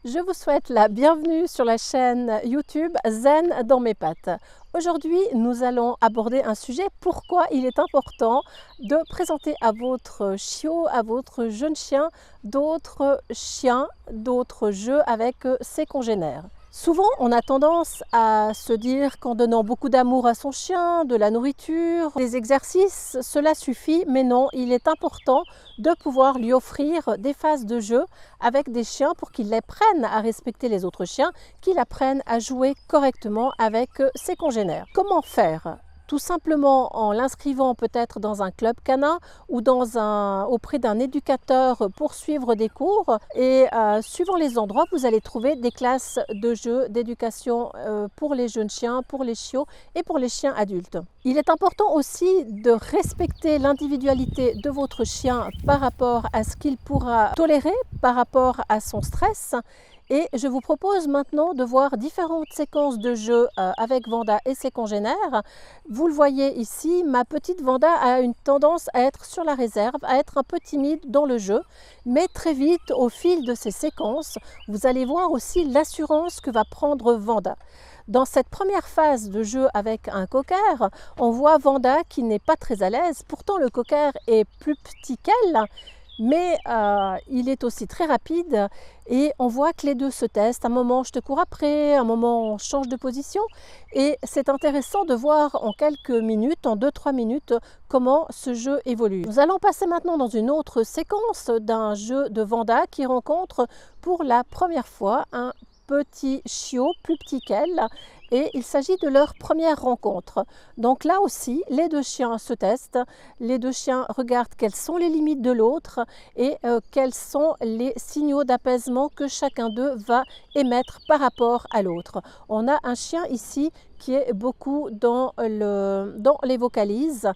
Je vous souhaite la bienvenue sur la chaîne YouTube Zen dans mes pattes. Aujourd'hui, nous allons aborder un sujet, pourquoi il est important de présenter à votre chiot, à votre jeune chien, d'autres chiens, d'autres jeux avec ses congénères. Souvent, on a tendance à se dire qu'en donnant beaucoup d'amour à son chien, de la nourriture, des exercices, cela suffit. Mais non, il est important de pouvoir lui offrir des phases de jeu avec des chiens pour qu'il apprenne à respecter les autres chiens, qu'il apprenne à jouer correctement avec ses congénères. Comment faire ? Tout simplement en l'inscrivant peut-être dans un club canin ou auprès d'un éducateur pour suivre des cours. Et suivant les endroits, vous allez trouver des classes de jeux, d'éducation pour les jeunes chiens, pour les chiots et pour les chiens adultes. Il est important aussi de respecter l'individualité de votre chien par rapport à ce qu'il pourra tolérer, par rapport à son stress. Et je vous propose maintenant de voir différentes séquences de jeu avec Vanda et ses congénères. Vous le voyez ici, ma petite Vanda a une tendance à être sur la réserve, à être un peu timide dans le jeu. Mais très vite, au fil de ces séquences, vous allez voir aussi l'assurance que va prendre Vanda. Dans cette première phase de jeu avec un cocker, on voit Vanda qui n'est pas très à l'aise. Pourtant, le cocker est plus petit qu'elle. Mais il est aussi très rapide et on voit que les deux se testent. Un moment, je te cours après, un moment, on change de position. Et c'est intéressant de voir en quelques minutes, en 2-3 minutes, comment ce jeu évolue. Nous allons passer maintenant dans une autre séquence d'un jeu de Vanda qui rencontre pour la première fois un petit chiot plus petit qu'elle. Et il s'agit de leur première rencontre. Donc là aussi, les deux chiens se testent, les deux chiens regardent quelles sont les limites de l'autre et quels sont les signaux d'apaisement que chacun d'eux va émettre par rapport à l'autre. On a un chien ici qui est beaucoup dans les vocalises.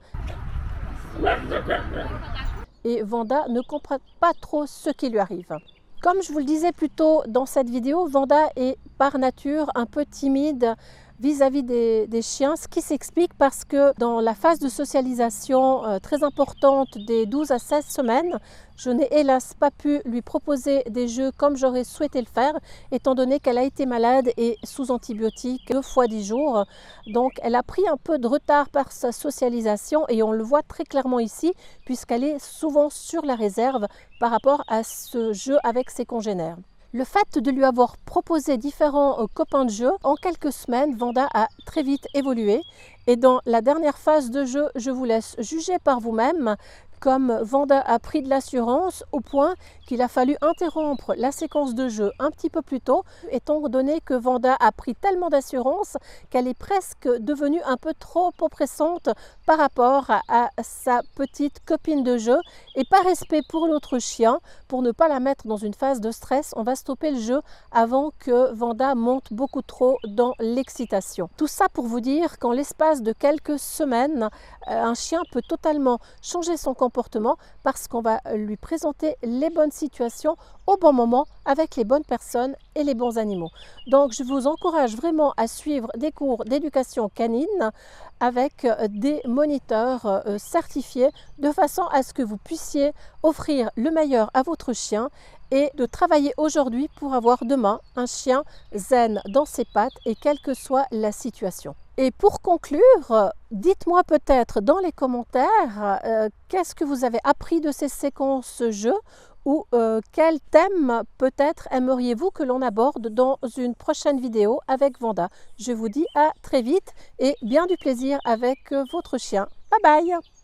Et Vanda ne comprend pas trop ce qui lui arrive. Comme je vous le disais plus tôt dans cette vidéo, Vanda est par nature un peu timide vis-à-vis des chiens, ce qui s'explique parce que dans la phase de socialisation très importante des 12 à 16 semaines, je n'ai hélas pas pu lui proposer des jeux comme j'aurais souhaité le faire, étant donné qu'elle a été malade et sous antibiotiques 2 fois 10 jours. Donc elle a pris un peu de retard par sa socialisation et on le voit très clairement ici, puisqu'elle est souvent sur la réserve par rapport à ce jeu avec ses congénères. Le fait de lui avoir proposé différents copains de jeu, en quelques semaines, Vanda a très vite évolué. Et dans la dernière phase de jeu, je vous laisse juger par vous-même, comme Vanda a pris de l'assurance au point qu'il a fallu interrompre la séquence de jeu un petit peu plus tôt, étant donné que Vanda a pris tellement d'assurance qu'elle est presque devenue un peu trop oppressante par rapport à sa petite copine de jeu. Et par respect pour l'autre chien, pour ne pas la mettre dans une phase de stress, on va stopper le jeu avant que Vanda monte beaucoup trop dans l'excitation. Tout ça pour vous dire qu'en l'espace de quelques semaines, un chien peut totalement changer son comportement parce qu'on va lui présenter les bonnes situations au bon moment avec les bonnes personnes et les bons animaux. Donc je vous encourage vraiment à suivre des cours d'éducation canine avec des moniteurs certifiés de façon à ce que vous puissiez offrir le meilleur à votre chien et de travailler aujourd'hui pour avoir demain un chien zen dans ses pattes et quelle que soit la situation. Et pour conclure, dites-moi peut-être dans les commentaires qu'est-ce que vous avez appris de ces séquences jeux ou quel thème peut-être aimeriez-vous que l'on aborde dans une prochaine vidéo avec Vanda. Je vous dis à très vite et bien du plaisir avec votre chien. Bye bye!